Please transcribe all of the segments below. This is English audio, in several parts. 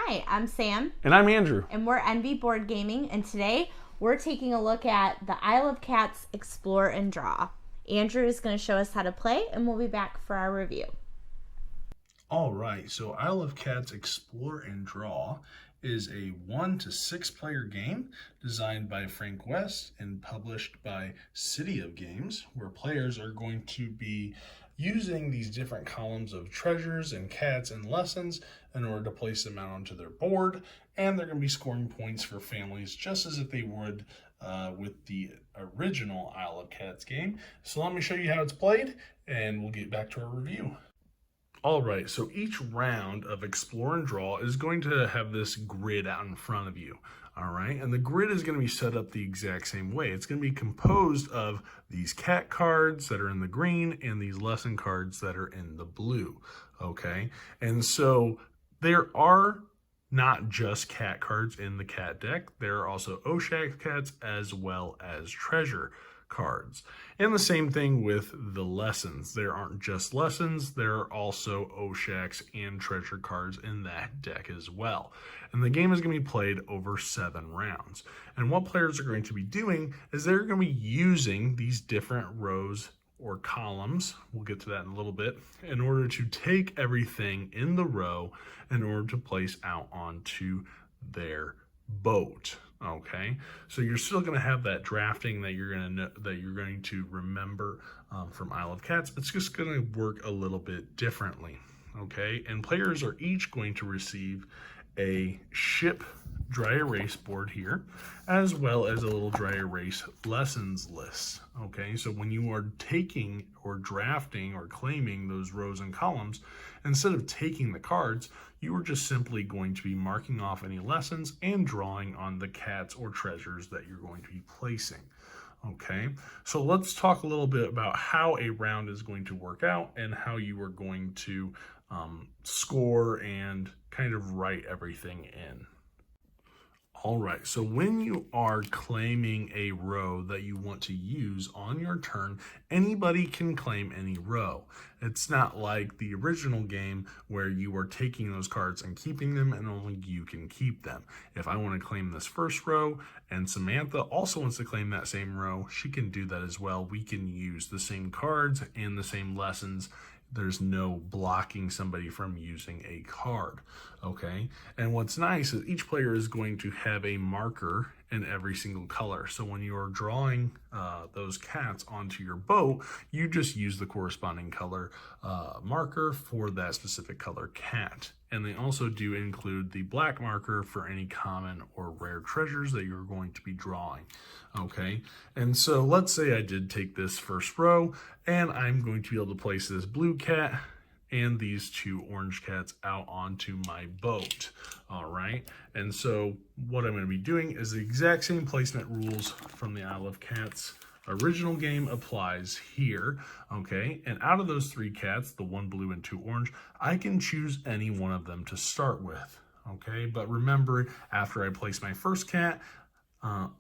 Hi, I'm Sam. And I'm Andrew. And we're Envy Board Gaming, and today we're taking a look at the Isle of Cats Explore and Draw. Andrew is going to show us how to play, and we'll be back for our review. All right, so Isle of Cats Explore and Draw is a 1 to 6 player game designed by Frank West and published by City of Games, where players are going to be using these different columns of treasures and cats and lessons in order to place them out onto their board, and they're going to be scoring points for families just as if they would with the original Isle of Cats game. So let me show you how it's played, and we'll get back to our review. All right, so each round of Explore and Draw is going to have this grid out in front of you, all right? And the grid is going to be set up the exact same way. It's going to be composed of these cat cards that are in the green and these lesson cards that are in the blue, okay? And so there are not just cat cards in the cat deck. There are also Oshak cats as well as treasure cards. And the same thing with the lessons. There aren't just lessons, there are also Oshaks and treasure cards in that deck as well. And the game is going to be played over 7 rounds. And what players are going to be doing is they're going to be using these different rows or columns, we'll get to that in a little bit, in order to take everything in the row in order to place out onto their boat. Okay, so you're still going to have that drafting that you're going to remember from Isle of Cats. It's just going to work a little bit differently. Okay, and players are each going to receive a ship dry erase board here, as well as a little dry erase lessons list. Okay, so when you are taking or drafting or claiming those rows and columns, instead of taking the cards, you are just simply going to be marking off any lessons and drawing on the cats or treasures that you're going to be placing. Okay, so let's talk a little bit about how a round is going to work out and how you are going to score and kind of write everything in. All right, so when you are claiming a row that you want to use on your turn, anybody can claim any row. It's not like the original game where you are taking those cards and keeping them and only you can keep them. If I want to claim this first row and Samantha also wants to claim that same row, she can do that as well. We can use the same cards and the same lessons. There's no blocking somebody from using a card, okay? And what's nice is each player is going to have a marker in every single color. So when you are drawing those cats onto your boat, you just use the corresponding color marker for that specific color cat. And they also do include the black marker for any common or rare treasures that you're going to be drawing. Okay, and so let's say I did take this first row and I'm going to be able to place this blue cat and these 2 orange cats out onto my boat. All right, and so what I'm going to be doing is the exact same placement rules from the Isle of Cats original game applies here, okay? And out of those 3 cats, the 1 blue and 2 orange, I can choose any one of them to start with, okay? But remember, after I place my first cat,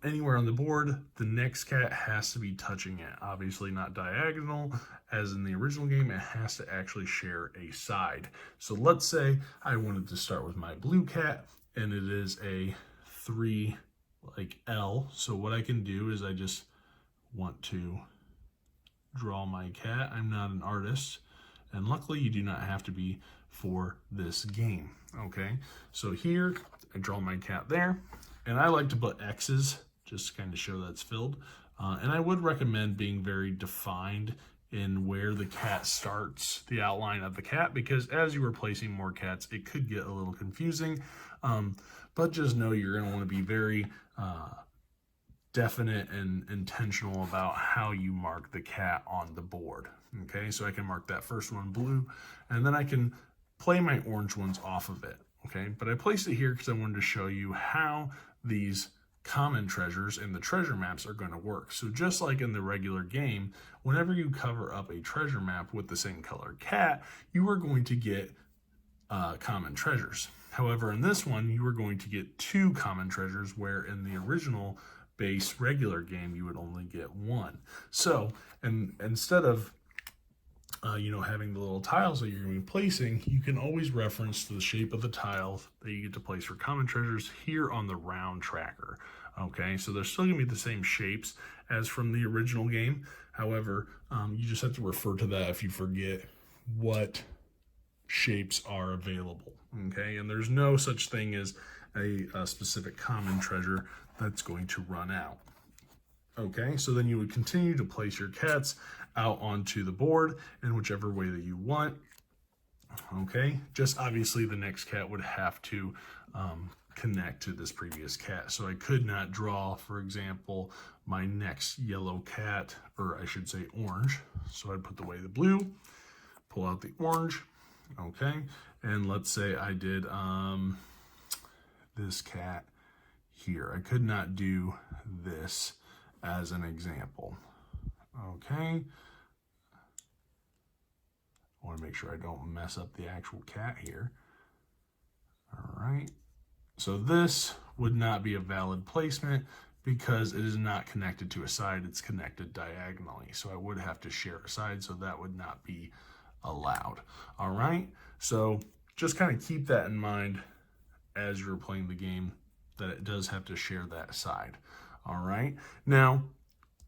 anywhere on the board, the next cat has to be touching it. Obviously not diagonal, as in the original game, it has to actually share a side. So let's say I wanted to start with my blue cat, and it is a 3 like L. So what I can do is I just want to draw my cat. I'm not an artist, and luckily you do not have to be for this game. Okay, so here I draw my cat there, and I like to put X's just to kind of show that's filled. And I would recommend being very defined in where the cat starts, the outline of the cat, because as you are placing more cats, it could get a little confusing. But just know you're going to want to be very definite and intentional about how you mark the cat on the board. Okay, so I can mark that first one blue, and then I can play my orange ones off of it. Okay, but I placed it here because I wanted to show you how these common treasures and the treasure maps are going to work. So just like in the regular game, whenever you cover up a treasure map with the same color cat, you are going to get common treasures. However, in this one, you are going to get 2 common treasures, where in the original base regular game, you would only get 1. So, and instead of having the little tiles that you're going to be placing, you can always reference the shape of the tile that you get to place for common treasures here on the round tracker. Okay, so they're still going to be the same shapes as from the original game. However, you just have to refer to that if you forget what shapes are available. Okay, and there's no such thing as a specific common treasure that's going to run out. Okay, so then you would continue to place your cats out onto the board in whichever way that you want. Okay, just obviously the next cat would have to connect to this previous cat. So I could not draw, for example, my next yellow cat, or I should say orange. So I'd put away the blue, pull out the orange. Okay, and let's say I did this cat here. I could not do this as an example. Okay, I want to make sure I don't mess up the actual cat here. All right, so this would not be a valid placement because it is not connected to a side, it's connected diagonally. So I would have to share a side, so that would not be allowed. All right, so just kind of keep that in mind as you're playing the game, that it does have to share that side. All right, now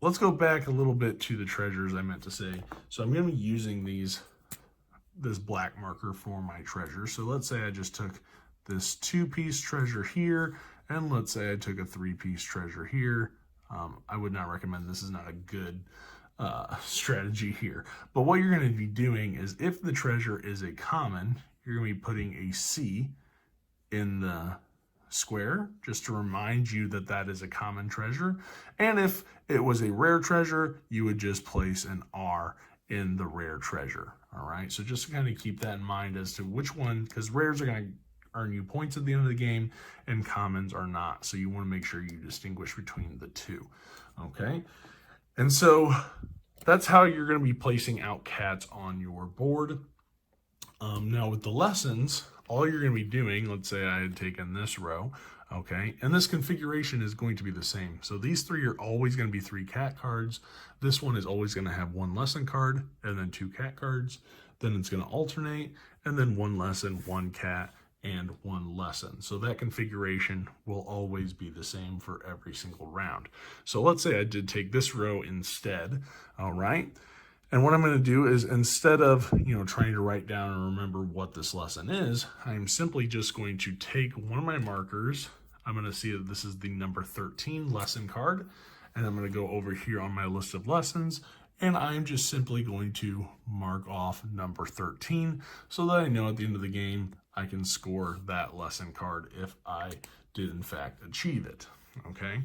let's go back a little bit to the treasures I meant to say. So I'm going to be using this black marker for my treasures. So let's say I just took this 2-piece treasure here, and let's say I took a 3-piece treasure here. I would not recommend, this is not a good strategy here. But what you're going to be doing is, if the treasure is a common, you're going to be putting a C in the square just to remind you that that is a common treasure. And if it was a rare treasure, you would just place an R in the rare treasure. All right, so just to kind of keep that in mind as to which one, because rares are going to earn you points at the end of the game and commons are not. So you want to make sure you distinguish between the two. Okay, and so that's how you're going to be placing out cats on your board. Now with the lessons, all you're going to be doing, let's say I had taken this row, okay, and this configuration is going to be the same. So these three are always going to be 3 cat cards. This one is always going to have 1 lesson card and then 2 cat cards. Then it's going to alternate, and then 1 lesson, 1 cat, and 1 lesson. So that configuration will always be the same for every single round. So let's say I did take this row instead, all right? And what I'm going to do is, instead of, trying to write down and remember what this lesson is, I'm simply just going to take one of my markers. I'm going to see that this is the number 13 lesson card, and I'm going to go over here on my list of lessons, and I'm just simply going to mark off number 13 so that I know at the end of the game I can score that lesson card if I did in fact achieve it. Okay,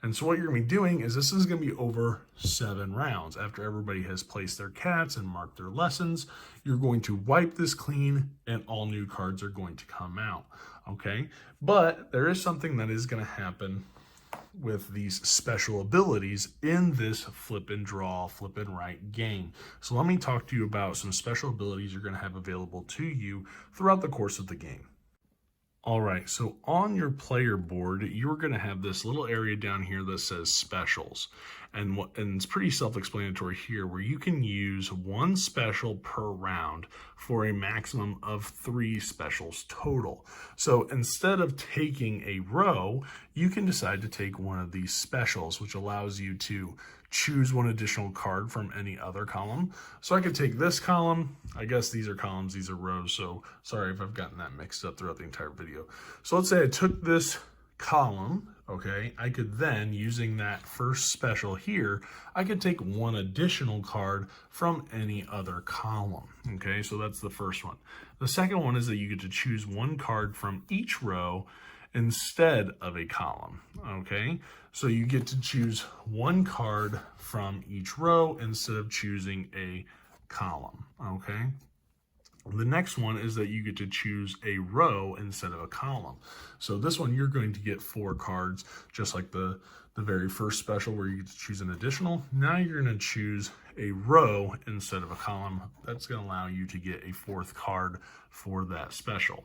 and so what you're going to be doing is, this is going to be over 7 rounds. After everybody has placed their cats and marked their lessons, you're going to wipe this clean and all new cards are going to come out. Okay, but there is something that is going to happen with these special abilities in this flip and draw, flip and write game. So let me talk to you about some special abilities you're going to have available to you throughout the course of the game. All right, so on your player board, you're going to have this little area down here that says specials. And it's pretty self-explanatory here, where you can use 1 special per round for a maximum of 3 specials total. So instead of taking a row, you can decide to take one of these specials, which allows you to choose 1 additional card from any other column. So I could take this column. I guess these are columns, these are rows, so sorry if I've gotten that mixed up throughout the entire video. So let's say I took this column, okay, I could then, using that first special here, I could take 1 additional card from any other column. Okay, so that's the first one. The second one is that you get to choose 1 card from each row instead of a column. Okay, so you get to choose 1 card from each row instead of choosing a column. Okay, the next one is that you get to choose a row instead of a column. So this one, you're going to get 4 cards, just like the very first special where you get to choose an additional. Now you're going to choose a row instead of a column. That's going to allow you to get a 4th card for that special.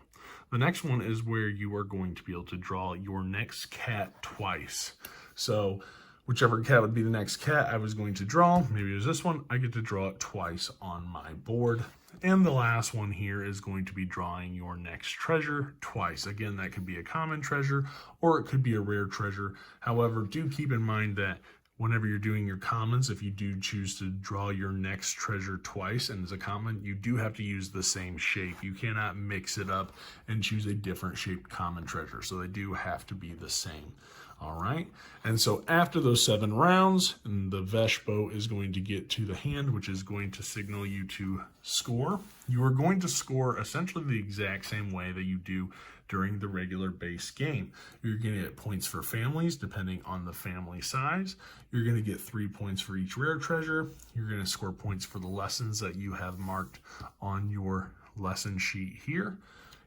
The next one is where you are going to be able to draw your next cat twice. So whichever cat would be the next cat I was going to draw. Maybe it was this one. I get to draw it twice on my board. And the last one here is going to be drawing your next treasure twice. Again, that could be a common treasure or it could be a rare treasure. However, do keep in mind that whenever you're doing your commons, if you do choose to draw your next treasure twice and as a common, you do have to use the same shape. You cannot mix it up and choose a different shaped common treasure. So they do have to be the same. All right. And so after those 7 rounds, the Vesh boat is going to get to the hand, which is going to signal you to score. You are going to score essentially the exact same way that you do during the regular base game. You're going to get points for families depending on the family size. You're going to get 3 points for each rare treasure. You're going to score points for the lessons that you have marked on your lesson sheet here.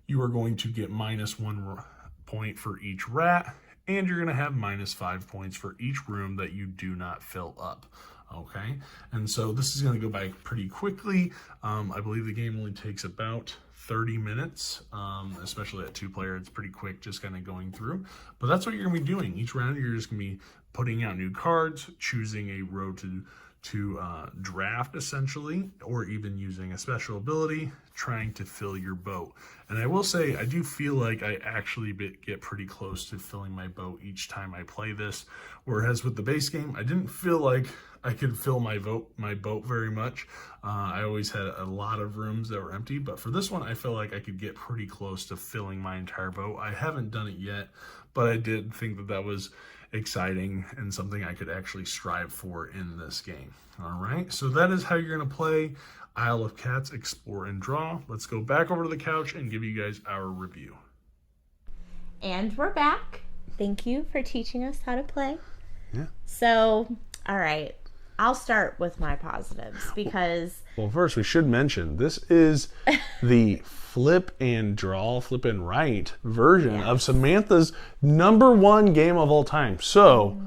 You are going to get -1 point for each rat, and you're going to have -5 points for each room that you do not fill up. Okay, and so this is going to go by pretty quickly. I believe the game only takes about 30 minutes, especially at 2-player. It's pretty quick, just kind of going through. But that's what you're going to be doing. Each round, you're just going to be putting out new cards, choosing a row to draft, essentially, or even using a special ability, trying to fill your boat. And I will say, I do feel like I actually get pretty close to filling my boat each time I play this, whereas with the base game, I didn't feel like I could fill my boat very much. I always had a lot of rooms that were empty, but for this one, I felt like I could get pretty close to filling my entire boat. I haven't done it yet, but I did think that that was exciting and something I could actually strive for in this game. All right, so that is how you're going to play Isle of Cats Explore and Draw. Let's go back over to the couch and give you guys our review. And we're back. Thank you for teaching us how to play. Yeah. So, all right, I'll start with my positives because... Well, first we should mention this is the flip and write version of Samantha's #1 game of all time. So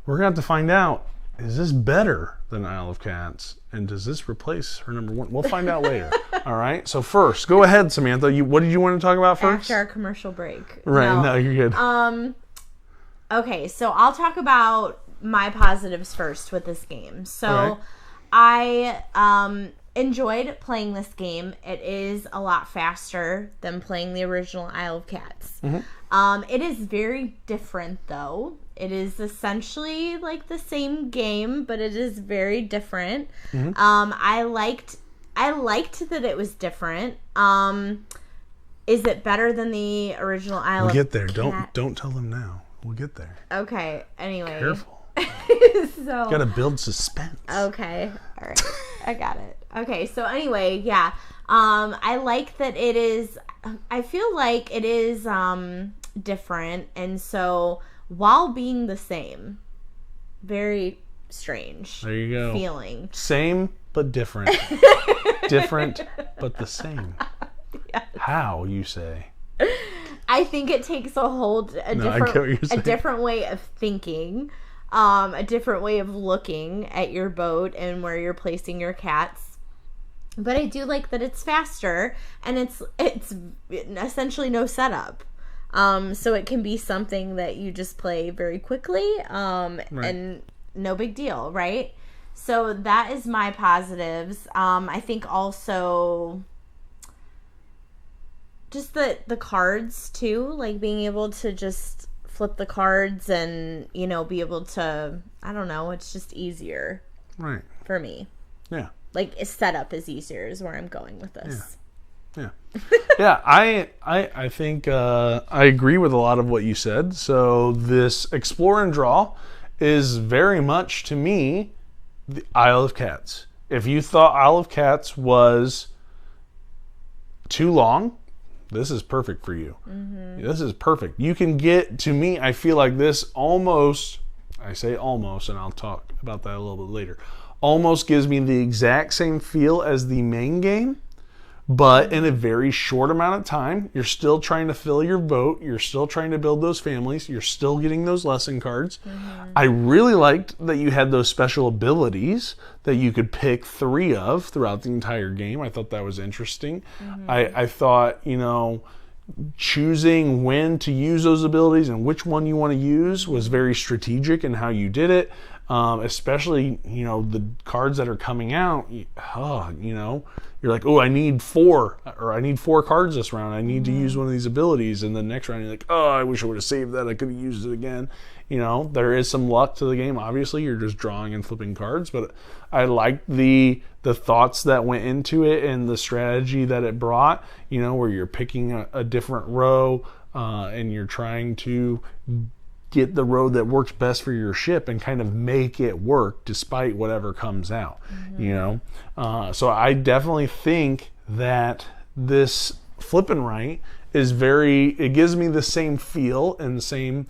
we're going to have to find out, is this better than Isle of Cats? And does this replace her #1? We'll find out later. All right. So first, go ahead, Samantha. What did you want to talk about first? After our commercial break. Right. No, you're good. Okay, so I'll talk about my positives first with this game. So I enjoyed playing this game. It is a lot faster than playing the original Isle of Cats. It is very different, though. It is essentially like the same game, but it is very different. I liked that it was different. Is it better than the original Isle of Cats? We'll get there. Don't tell them now. We'll get there. Okay. Anyway. Careful. So gotta build suspense. Okay. All right. I got it. Okay. So anyway, yeah. I like that it is. I feel like it is different, and so while being the same, very strange. There you go. Feeling same but different. Different but the same. Yes. How, you say? I think it takes a different way of thinking, a different way of looking at your boat and where you're placing your cats. But I do like that it's faster and it's essentially no setup. So it can be something that you just play very quickly, and no big deal, right? So that is my positives. I think also just the cards too, like being able to just flip the cards and, you know, be able to, I don't know, it's just easier. Right. For me. Yeah. Like setup is easier is where I'm going with this. Yeah. Yeah, I think I agree with a lot of what you said. So this Explore and Draw is very much, to me, the Isle of Cats. If you thought Isle of Cats was too long, this is perfect for you. This is perfect. You can get, to me, I feel like this almost, I say almost, and I'll talk about that a little bit later, almost gives me the exact same feel as the main game, but in a very short amount of time. You're still trying to fill your boat. You're still trying to build those families. You're still getting those lesson cards. I really liked that you had those special abilities that you could pick 3 of throughout the entire game. I thought that was interesting. I thought, you know, choosing when to use those abilities and which one you want to use was very strategic in how you did it. Especially, the cards that are coming out, you're like, oh, I need 4 cards this round. I need to use one of these abilities. And the next round, you're like, oh, I wish I would have saved that. I could have used it again. There is some luck to the game. Obviously, you're just drawing and flipping cards, but I like the thoughts that went into it and the strategy that it brought, where you're picking a different row and you're trying to get the road that works best for your ship and kind of make it work despite whatever comes out, So I definitely think that this flip and right is it gives me the same feel and the same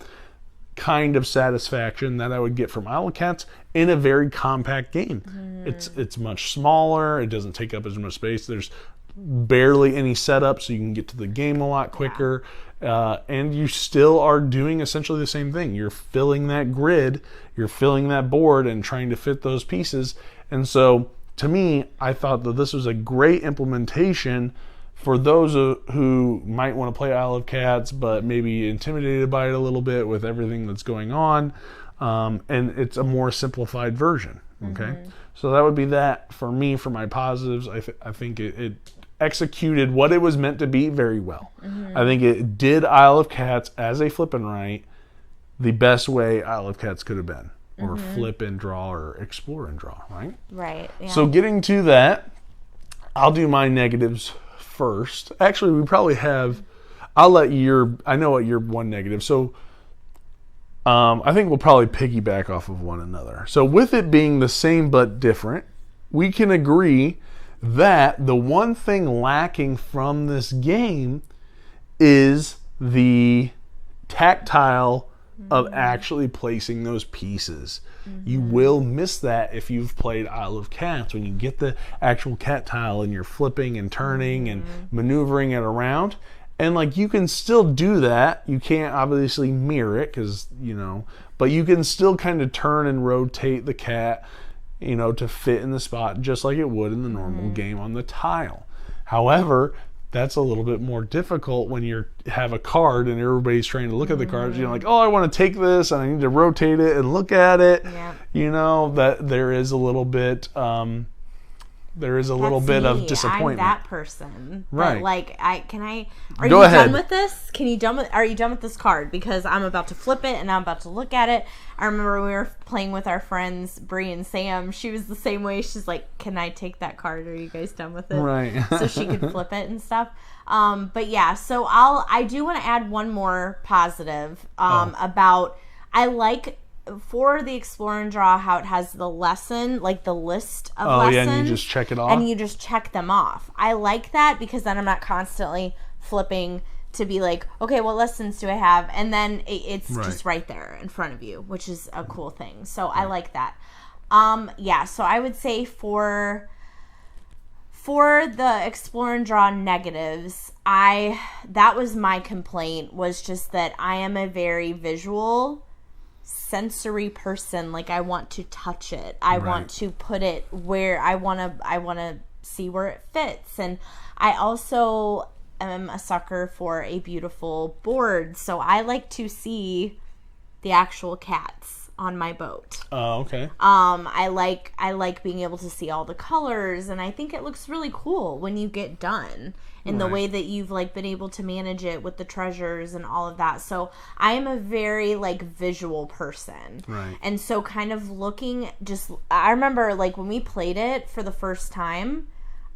kind of satisfaction that I would get from Isle of Cats in a very compact game. It's much smaller. It doesn't take up as much space. There's barely any setup, so you can get to the game a lot quicker. And you still are doing essentially the same thing. You're filling that grid, you're filling that board and trying to fit those pieces. And so to me, I thought that this was a great implementation for those who might want to play Isle of Cats but maybe intimidated by it a little bit with everything that's going on. And it's a more simplified version. Okay, so that would be that for me for my positives. I think it executed what it was meant to be very well. I think it did Isle of Cats as a flip and write the best way Isle of Cats could have been, or flip and draw, or explore and draw, right? Right. Yeah. So getting to that, I'll do my negatives first. Actually, we probably have. I know what your one negative. So I think we'll probably piggyback off of one another. So with it being the same but different, we can agree that the one thing lacking from this game is the tactile of actually placing those pieces. You will miss that if you've played Isle of Cats. When you get the actual cat tile and you're flipping and turning and maneuvering it around, and you can still do that. You can't obviously mirror it but you can still kind of turn and rotate the cat to fit in the spot just like it would in the normal game on the tile. However, that's a little bit more difficult when you have a card and everybody's trying to look at the cards. Like, oh, I want to take this and I need to rotate it and look at it. Yeah. That there is a little bit of disappointment. I'm that person. Right. But are Go you ahead. done with this? Are you done with this card? Because I'm about to flip it and I'm about to look at it. I remember when we were playing with our friends Bree and Sam. She was the same way. She's like, "Can I take that card? Are you guys done with it?" Right. So she could flip it and stuff. But yeah, so I do want to add one more positive about I like for the Explore and Draw how it has the lesson, like the list of lessons. Yeah, and you just check it off. And you just check them off. I like that because then I'm not constantly flipping to be like, okay, what lessons do I have? And then it's just right there in front of you, which is a cool thing. So I like that. So I would say for the Explore and Draw negatives, that was my complaint, was just that I am a very visual sensory person. Like, I want to touch it. I want to put it where I want to see where it fits. And I also am a sucker for a beautiful board. So I like to see the actual cats on my boat. Oh, okay. I like being able to see all the colors, and I think it looks really cool when you get done in the way that you've been able to manage it with the treasures and all of that. So I am a very visual person. Right. And so kind of I remember when we played it for the first time,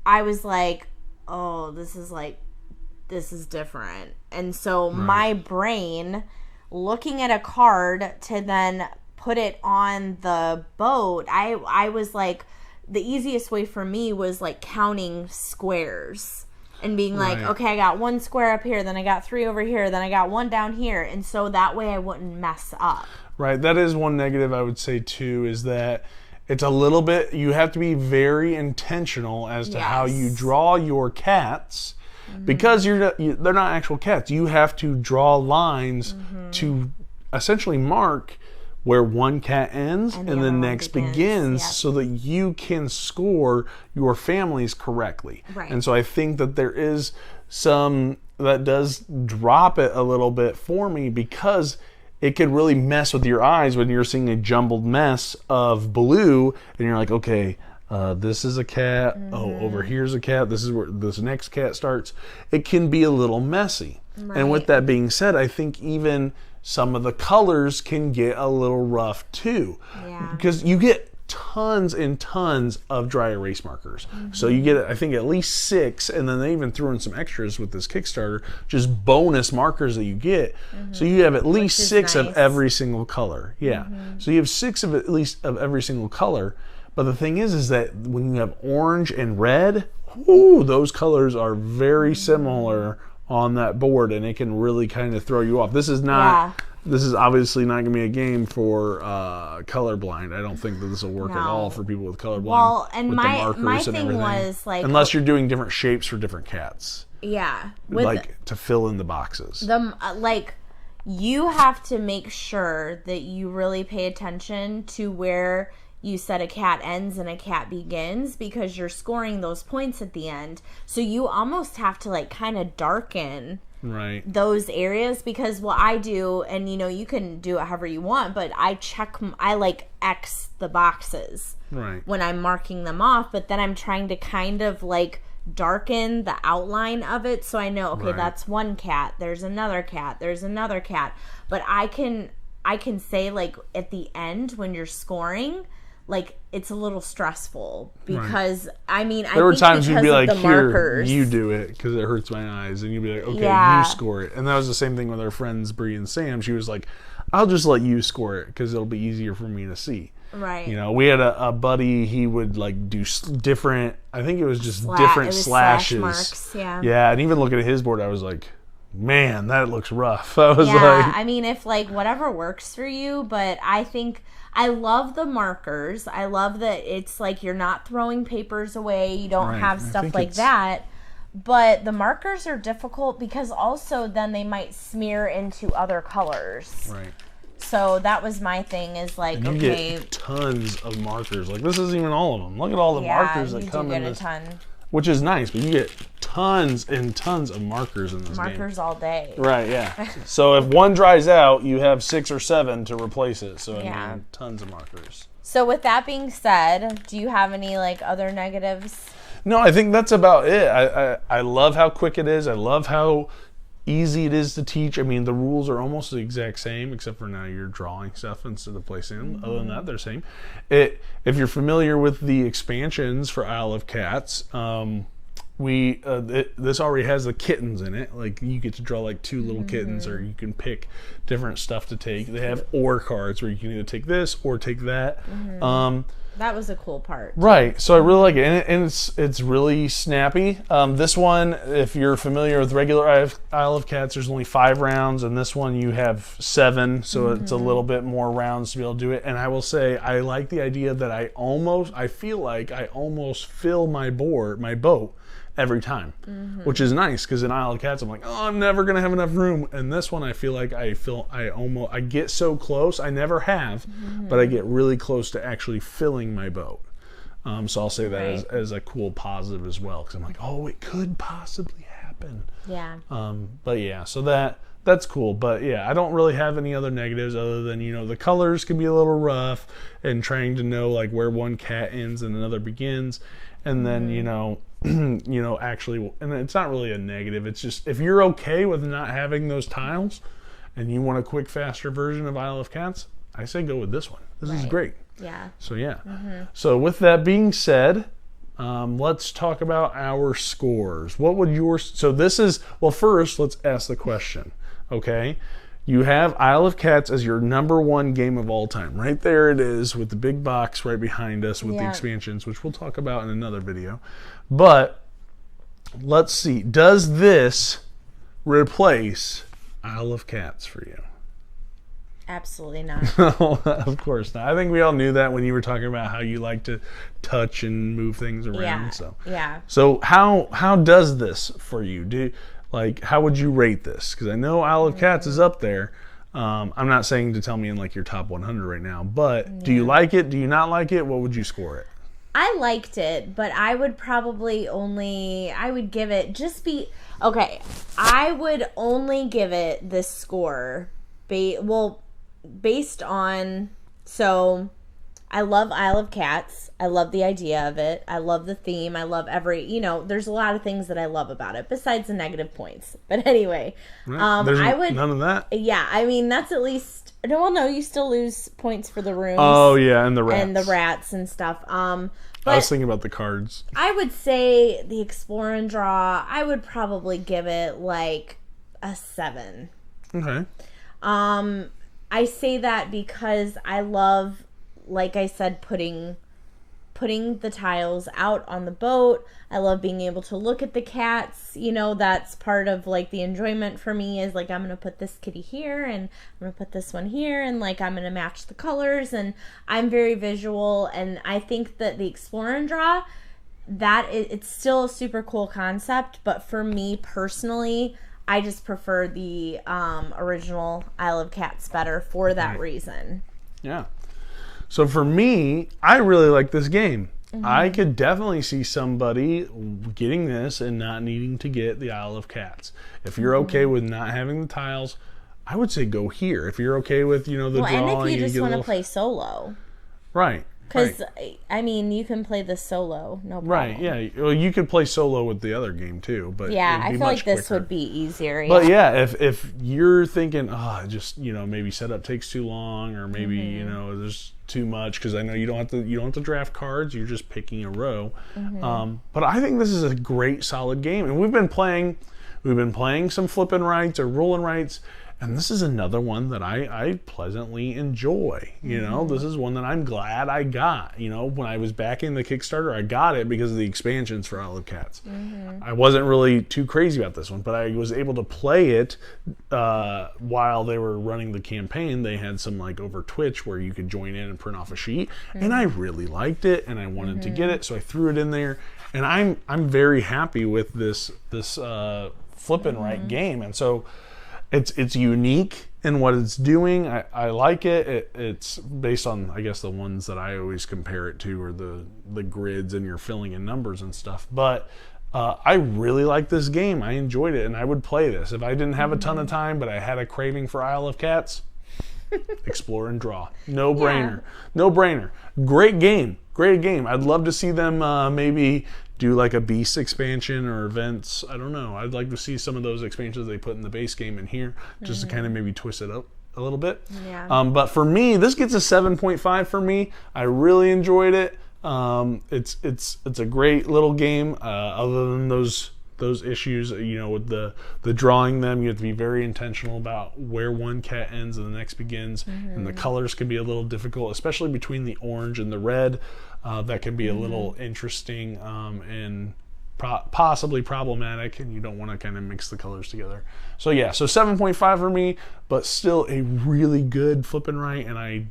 I was like, oh, this is different. And so my brain, looking at a card to then put it on the boat, I was like, the easiest way for me was counting squares and being like, okay, I got 1 square up here, then I got 3 over here, then I got 1 down here. And so that way I wouldn't mess up. Right. That is one negative I would say too, is that it's a little bit, you have to be very intentional as to how you draw your cats. Because they're not actual cats. You have to draw lines to essentially mark where one cat ends and the next begins, so that you can score your families correctly. Right. And so I think that there is some drop it a little bit for me, because it could really mess with your eyes when you're seeing a jumbled mess of blue and you're like, okay, this is a cat. Oh, over here's a cat. This is where this next cat starts. It can be a little messy. Right. And with that being said, I think even some of the colors can get a little rough too. Yeah. Because you get tons and tons of dry erase markers. So you get, I think, at least 6, and then they even threw in some extras with this Kickstarter, just bonus markers that you get. So you have at least 6 nice. Of every single color. Yeah. So you have 6 of at least of every single color. But the thing is that when you have orange and red, ooh, those colors are very similar on that board, and it can really kind of throw you off. This is not. This is obviously not going to be a game for colorblind. I don't think that this will work at all for people with colorblind. Well, and with my thing was like, unless you're doing different shapes for different cats. Yeah, like to fill in the boxes. You have to make sure that you really pay attention to where you said a cat ends and a cat begins, because you're scoring those points at the end. So you almost have to like kind of darken those areas, because what I do, and you can do it however you want, but I like X the boxes when I'm marking them off, but then I'm trying to kind of like darken the outline of it, so I know, okay, that's one cat, there's another cat, but I can say, like, at the end when you're scoring, like, it's a little stressful, because I mean, there were times you'd be like, "Here, you do it," because it hurts my eyes, and you'd be like, "Okay, you score it." And that was the same thing with our friends Bree and Sam. She was like, "I'll just let you score it because it'll be easier for me to see." Right. We had a buddy. He would like do different. I think it was just different slashes. Slash marks, yeah. And even looking at his board, I was like, "Man, that looks rough." I was like, I mean, if like whatever works for you, but I think. I love the markers. I love that it's like you're not throwing papers away. You don't have stuff like that. But the markers are difficult because also then they might smear into other colors. Right. So that was my thing, is like, and you get tons of markers. Like, this isn't even all of them. Look at all the markers that come in this. A ton. Which is nice, but you get tons and tons of markers in this game. Markers all day. Right, yeah. So if one dries out, you have 6 or 7 to replace it. So, I mean, tons of markers. So with that being said, do you have any, like, other negatives? No, I think that's about it. I love how quick it is. I love how easy it is to teach. I mean, the rules are almost the exact same, except for now you're drawing stuff instead of placing them. Other than that, they're the same. If you're familiar with the expansions for Isle of Cats, this already has the kittens in it. Like, you get to draw like 2 little kittens, or you can pick different stuff to take. They have or cards where you can either take this or take that. That was a cool part. Right. So I really like it. And it's really snappy. This one, if you're familiar with regular Isle of Cats, there's only 5 rounds. And this one you have 7. So it's a little bit more rounds to be able to do it. And I will say, I like the idea that I feel like I almost fill my boat every time, which is nice, because in Isle of Cats I'm like, oh, I'm never gonna have enough room. And this one I feel like I get so close. I never have, but I get really close to actually filling my boat. So I'll say that as a cool positive as well, because I'm like, oh, it could possibly happen. Yeah. But yeah, so that's cool. But yeah, I don't really have any other negatives other than, the colors can be a little rough, and trying to know like where one cat ends and another begins. And then, actually, and it's not really a negative. It's just, if you're okay with not having those tiles and you want a quick, faster version of Isle of Cats, I say go with this one. This is great. Yeah. So, yeah. So with that being said, let's talk about our scores. What would so this is, well, first, let's ask the question, okay? You have Isle of Cats as your number 1 game of all time. Right there it is, with the big box right behind us with the expansions, which we'll talk about in another video. But let's see. Does this replace Isle of Cats for you? Absolutely not. No, of course not. I think we all knew that when you were talking about how you like to touch and move things around. So how does this for you? How would you rate this? Because I know Isle of Cats is up there. I'm not saying to tell me in like your top 100 right now, but do you like it? Do you not like it? What would you score it? I liked it, but I would probably I would give it Okay, I would only give it this score based on, so I love Isle of Cats. I love the idea of it. I love the theme. I love there's a lot of things that I love about it besides the negative points. But anyway, There's I would none of that. Yeah, I mean that's at least no, you still lose points for the rooms. Oh yeah, and the rats and stuff. But I was thinking about the cards. I would say the Explore and Draw, I would probably give it like a 7. Okay. I say that because I love, like I said, putting the tiles out on the boat. I love being able to look at the cats. That's part of like the enjoyment for me is like I'm going to put this kitty here and I'm going to put this one here and like I'm going to match the colors, and I'm very visual, and I think that the Explore and Draw, it's still a super cool concept, but for me personally, I just prefer the original Isle of Cats better for that reason. Yeah. So for me, I really like this game. I could definitely see somebody getting this and not needing to get the Isle of Cats. If you're okay with not having the tiles, I would say go here. If you're okay with, the drawing. And if you just want to play solo. Right. Because, I mean, you can play this solo, no problem. Right, yeah. Well, you could play solo with the other game, too. But yeah, I feel like this would be easier. Yeah. But yeah, if you're thinking, just, maybe setup takes too long, or maybe, there's too much, because I know you don't have to draft cards, you're just picking a row. But I think this is a great, solid game. And we've been playing some flipping rights or rolling rights. And this is another one that I pleasantly enjoy. This is one that I'm glad I got. When I was backing the Kickstarter, I got it because of the expansions for Isle of Cats. I wasn't really too crazy about this one, but I was able to play it while they were running the campaign. They had some like over Twitch where you could join in and print off a sheet, and I really liked it, and I wanted to get it, so I threw it in there. And I'm very happy with this flip and right game, and so. It's unique in what it's doing. I like it. It's based on, I guess, the ones that I always compare it to, or the grids, and you're filling in numbers and stuff. But I really like this game. I enjoyed it, and I would play this. If I didn't have a ton of time, but I had a craving for Isle of Cats, Explore and Draw. No brainer. Yeah. No brainer. Great game. Great game. I'd love to see them maybe do like a Beast expansion or events. I don't know. I'd like to see some of those expansions they put in the base game in here, just to kind of maybe twist it up a little bit. Yeah. But for me, this gets a 7.5 for me. I really enjoyed it. It's a great little game. Other than those issues, with the drawing them, you have to be very intentional about where one cat ends and the next begins, and the colors can be a little difficult, especially between the orange and the red. That can be a little interesting and possibly problematic, and you don't want to kind of mix the colors together. So yeah, so 7.5 for me, but still a really good flip and right, and I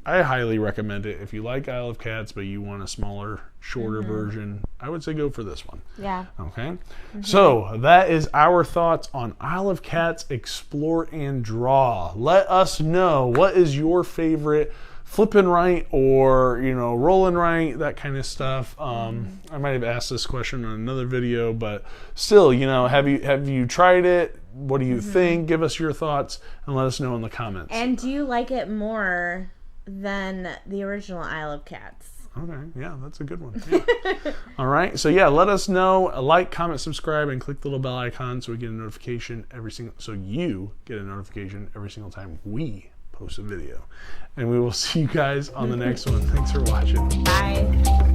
highly recommend it. If you like Isle of Cats, but you want a smaller, shorter version, I would say go for this one. Yeah. Okay. So that is our thoughts on Isle of Cats Explore and Draw. Let us know, what is your favorite flip and right, or roll and right, that kind of stuff. I might have asked this question on another video, but still, have you tried it? What do you think? Give us your thoughts and let us know in the comments. And do you like it more than the original Isle of Cats? Okay, yeah, that's a good one. Yeah. All right, so yeah, let us know. Like, comment, subscribe, and click the little bell icon so you get a notification every single time we post a video. And we will see you guys on the next one. Thanks for watching. Bye.